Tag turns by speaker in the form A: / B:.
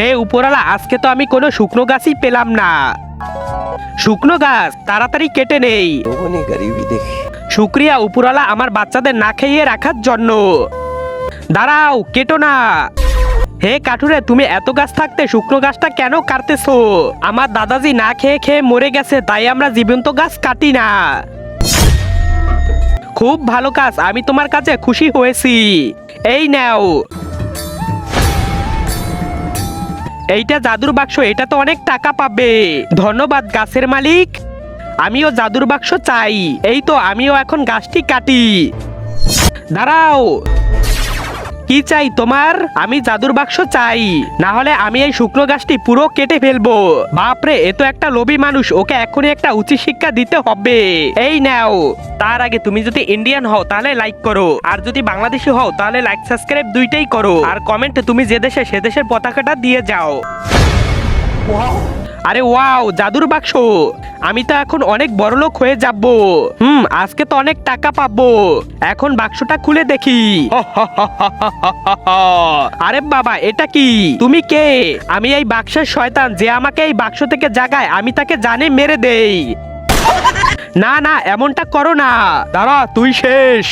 A: হে উপরালা, আজকে তো আমি কোনো শুকনো গাছই পেলাম না। শুকনো গাছ তাড়াতাড়ি কেটে নেই।
B: लोगों ने गरीबी देखी।
A: শুক্রিয়া উপরালা আমার বাচ্চাদের না খাইয়ে রাখার জন্য। দাঁড়াও, কেটো না। হে কাঠুরে, তুমি এত গাছ থাকতে শুকনো গাছটা কেন কাটতেছো? আমার দাদাজি না খেয়ে খেয়ে মরে গেছে, তাই আমরা জীবন্ত গাছ কাটি না। খুব ভালো কাজ, আমি তোমার কাছে খুশি হয়েছি। এই নাও। এইটা জাদুর বাক্স, এটা তো অনেক টাকা পাবে। ধন্যবাদ গাছের মালিক। আমিও জাদুর বাক্স চাই। এই তো, আমিও এখন গাছটি কাটি। দাঁড়াও, কি চাই তোমার? আমি জাদুর বাক্স চাই, না হলে আমি এই শুকনো গাছটি পুরো কেটে ফেলবো। বাপরে, এ তো একটা লোভী মানুষ, ওকে এখনই একটা উচিত শিক্ষা দিতে হবে। এই নাও। তার আগে তুমি যদি ইন্ডিয়ান হও তাহলে লাইক করো, আর যদি বাংলাদেশি হও তাহলে লাইক সাবস্ক্রাইব দুইটাই করো, আর কমেন্টে তুমি যে দেশে সে দেশের পতাকাটা দিয়ে যাও। আরে ওয়াও, জাদুর বাক্স। আমি তো এখন অনেক বড়লোক হয়ে যাব। আজকে তো অনেক টাকা পাবো। এখন বাক্সটা খুলে দেখি। আরে বাবা, এটা কি? তুমি কে? আমি এই বাক্সের শয়তান, যে আমাকে এই বাক্স থেকে জাগায় আমি তাকে জানে মেরে দেই। না না, এমনটা করো না। দাঁড়া, তুই শেষ।